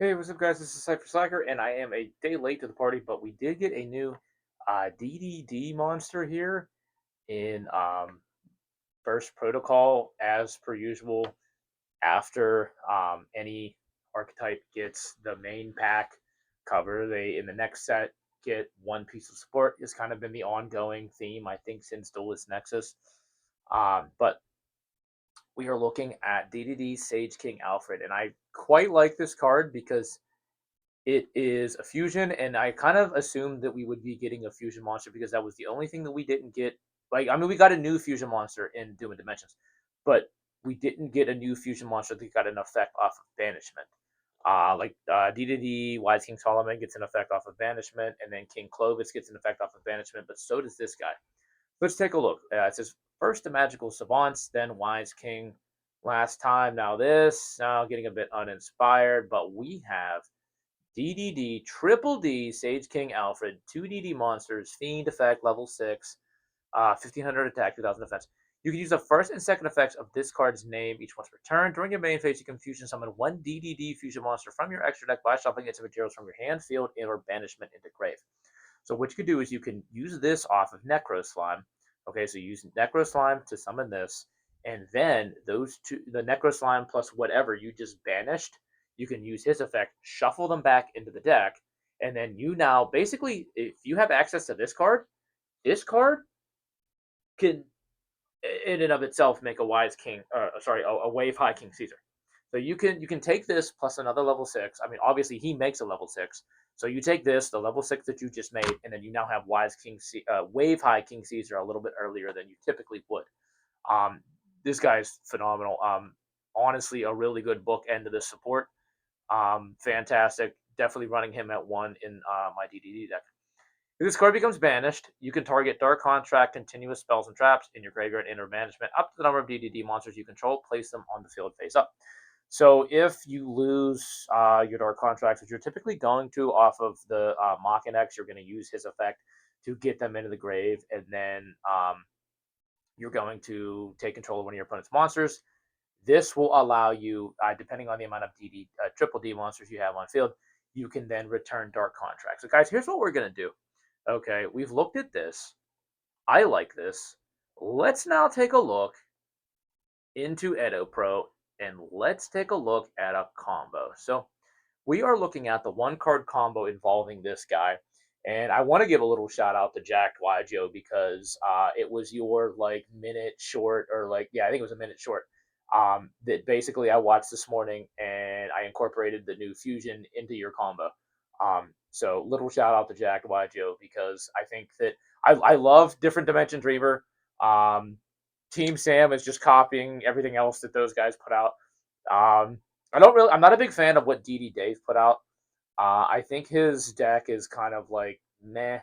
Hey, what's up, guys? This is Cypher Slacker, and I am a day late to the party, but we did get a new DDD monster here in First Protocol, as per usual. After any archetype gets the main pack cover, they in the next set get one piece of support. Has kind of been the ongoing theme, I think, since Duelist Nexus. But we are looking at DDD Sage King Alfred, and I quite like this card because it is a fusion, and I kind of assumed that we would be getting a fusion monster because that was the only thing that we didn't get. Like, I mean, we got a new fusion monster in Doom and Dimensions, but we didn't get a new fusion monster that got an effect off of banishment. DDD Wise King Solomon gets an effect off of banishment, and then King Clovis gets an effect off of banishment, but so does this guy. Let's take a look. It says first the magical savants, then Wise King. Last time, now this. Now getting a bit uninspired, but we have DDD, Triple D, Sage King Alfred, 2 DD monsters, Fiend effect, level 6, 1500 attack, 2000 defense. You can use the first and second effects of this card's name each once per turn. During your main phase, you can fusion summon 1 DDD fusion monster from your extra deck by shuffling its materials from your hand, field, and or banishment into grave. So what you can do is you can use this off of Necro Slime. Okay, so you use Necro Slime to summon this, and then those two, the Necro Slime plus whatever you just banished, you can use his effect, shuffle them back into the deck, and then you now basically, if you have access to this card can in and of itself make a wise king, a wave high King Caesar. So you can take this plus another level 6. I mean, obviously he makes a level 6. So you take this, the level 6 that you just made, and then you now have wave high King Caesar a little bit earlier than you typically would. Um, this guy's phenomenal. Honestly, a really good book end to this support. Fantastic. Definitely running him at 1 in my DDD deck. If this card becomes banished, you can target Dark Contract, continuous spells, and traps in your graveyard and or management up to the number of DDD monsters you control. Place them on the field face up. So if you lose your Dark Contracts, which you're typically going to off of the Machina X, you're going to use his effect to get them into the grave, and then you're going to take control of one of your opponent's monsters. This will allow you, depending on the amount of triple D monsters you have on field, you can then return Dark Contracts. So guys, here's what we're going to do. Okay, we've looked at this. I like this. Let's now take a look into Edo Pro and let's take a look at a combo. So we are looking at the 1 card combo involving this guy. And I want to give a little shout out to Jack YuGiOh because it was your like minute short, or like, yeah, I think it was a minute short. That basically I watched this morning and I incorporated the new fusion into your combo. So little shout out to Jack YuGiOh because I think that I love Different Dimension Dreamer. Um, Team Sam is just copying everything else that those guys put out. Um, I'm not a big fan of what DD Dave put out. I think his deck is kind of like meh.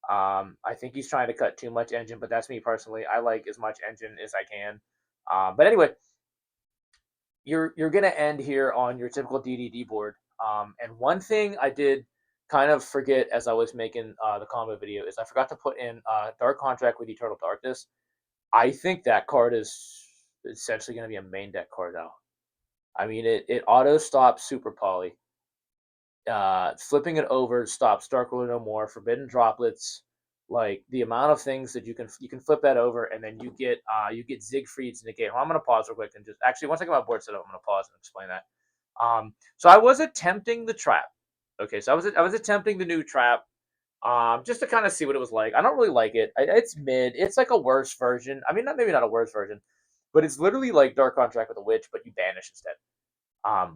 I think he's trying to cut too much engine, but that's me personally. I like as much engine as I can. But anyway, you're gonna end here on your typical DDD board. And one thing I did kind of forget as I was making the combo video is I forgot to put in Dark Contract with Eternal Darkness. I think that card is essentially going to be a main deck card now. I mean, it auto stops Super Poly. Flipping it over stops Dark Ruler No More, Forbidden Droplets. Like the amount of things that you can flip that over, and then you get Siegfried's negate. Well, I'm gonna pause real quick and just actually once I get my board set up, I'm gonna pause and explain that. So I was attempting the trap. Okay, so I was attempting the new trap, just to kind of see what it was like. I don't really like it. It's mid. It's like a worse version. I mean, not a worse version, but it's literally like Dark Contract with a witch, but you banish instead.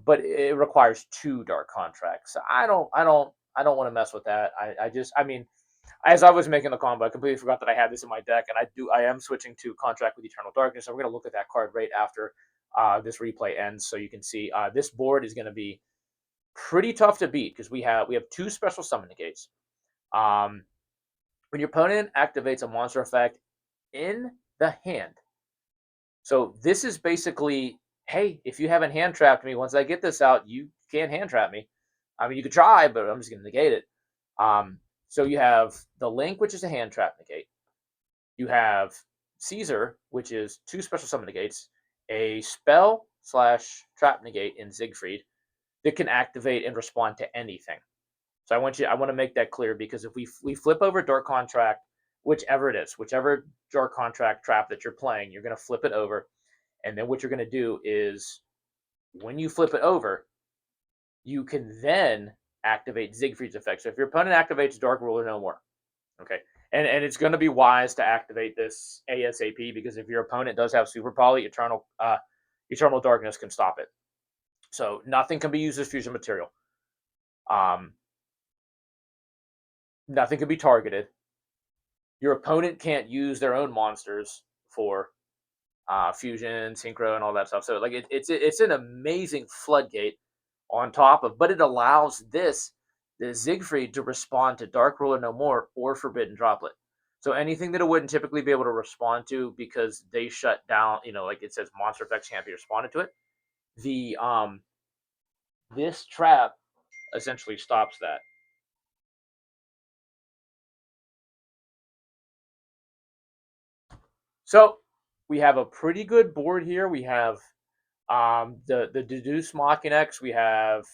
But it requires 2 Dark Contracts. I don't want to mess with that. I mean, as I was making the combo, I completely forgot that I had this in my deck, and I am switching to Contract with Eternal Darkness. So we're gonna look at that card right after this replay ends, so you can see this board is gonna be pretty tough to beat because we have 2 special summon negates. Um, when your opponent activates a monster effect in the hand. So this is basically, hey, if you haven't hand trapped me, once I get this out, you can't hand trap me. I mean, you could try, but I'm just going to negate it. So you have the Link, which is a hand trap negate. You have Caesar, which is 2 special summon negates, a spell / trap negate in Siegfried, that can activate and respond to anything. So I want to make that clear because if we flip over Dark Contract, whichever it is, whichever Dark Contract trap that you're playing, you're going to flip it over, and then what you're going to do is when you flip it over, you can then activate Siegfried's effect. So if your opponent activates Dark Ruler no more, okay, and it's going to be wise to activate this ASAP because if your opponent does have Super Poly, Eternal Darkness can stop it. So nothing can be used as fusion material. Nothing can be targeted. Your opponent can't use their own monsters for fusion, synchro, and all that stuff. So like it's an amazing floodgate on top of, but it allows the Siegfried to respond to Dark Ruler No More or Forbidden Droplet. So anything that it wouldn't typically be able to respond to because they shut down, like it says monster effects can't be responded to it. The This trap essentially stops that. So we have a pretty good board here. We have the Deduce Machinex. We have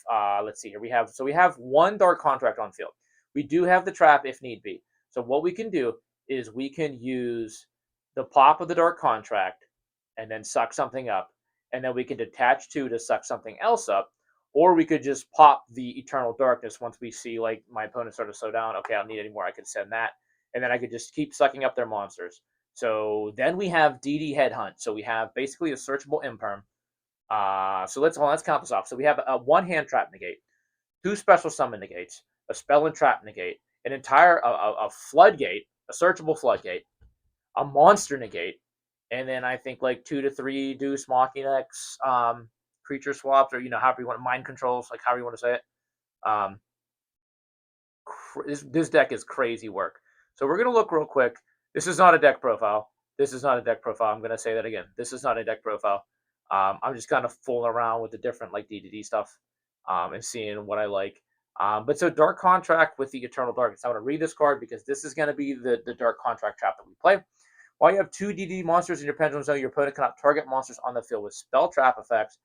let's see here. We have one Dark Contract on field. We do have the trap if need be. So what we can do is we can use the pop of the Dark Contract and then suck something up, and then we can detach two to suck something else up, or we could just pop the Eternal Darkness once we see like my opponent start to slow down. Okay, I don't need any more. I could send that, and then I could just keep sucking up their monsters. So then we have DD Headhunt. So we have basically a searchable imperm. So let's count this off. So we have a one hand trap negate, two special summon negates, a spell and trap negate, an entire a floodgate, a searchable floodgate, a monster negate, and then I think like 2 to 3 Deuce Machinex creature swaps, or however you want, mind controls, like however you want to say it. Um, this deck is crazy work. So we're gonna look real quick. This is not a deck profile. This is not a deck profile. I'm gonna say that again. This is not a deck profile. I'm just kind of fooling around with the different like DDD stuff and seeing what I like. But so Dark Contract with the Eternal Darkness. I want to read this card because this is going to be the Dark Contract trap that we play. While you have 2 DD monsters in your Pendulum Zone, your opponent cannot target monsters on the field with spell trap effects.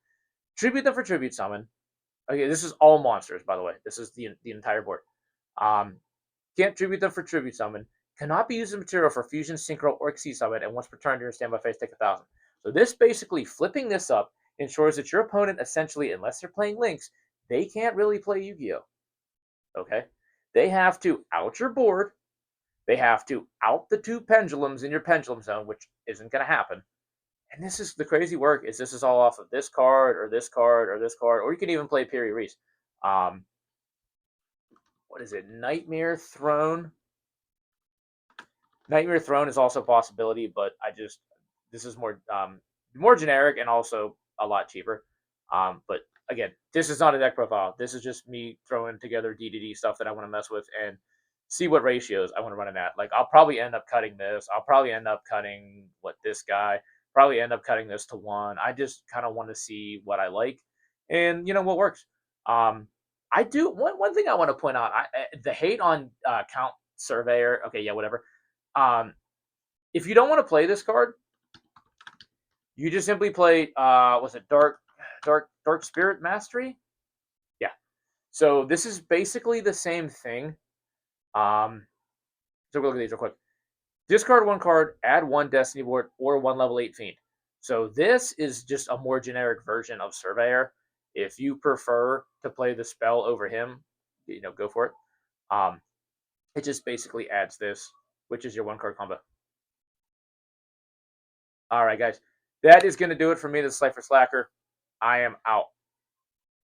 Tribute them for Tribute Summon. Okay, this is all monsters, by the way. This is the entire board. Um, can't tribute them for Tribute Summon. Cannot be used as material for Fusion, Synchro, or Xyz Summon, and once per turn during standby phase, take 1,000. So this basically, flipping this up, ensures that your opponent essentially, unless they're playing Lynx, they can't really play Yu-Gi-Oh! Okay? They have to out your board. They have to out the 2 pendulums in your Pendulum Zone, which isn't going to happen. And this is the crazy work, is this is all off of this card, or this card, or this card, or you can even play Piri Reese. What is it? Nightmare Throne. Nightmare Throne is also a possibility, but this is more generic and also a lot cheaper. But again, this is not a deck profile. This is just me throwing together DDD stuff that I want to mess with and see what ratios I want to run it at. Like I'll probably end up cutting this. I'll probably end up cutting this guy. Probably end up cutting this to 1. I just kind of want to see what I like and what works. I do one thing I want to point out. The hate on Count Surveyor. Okay, yeah, whatever. If you don't want to play this card, you just simply play was it Dark Spirit Mastery? Yeah. So this is basically the same thing. So we'll look at these real quick. Discard 1 card, add 1 Destiny Board, or 1 level 8 Fiend. So this is just a more generic version of Surveyor. If you prefer to play the spell over him, go for it. It just basically adds this, which is your 1 card combo. All right, guys. That is going to do it for me, the Cypher Slacker. I am out.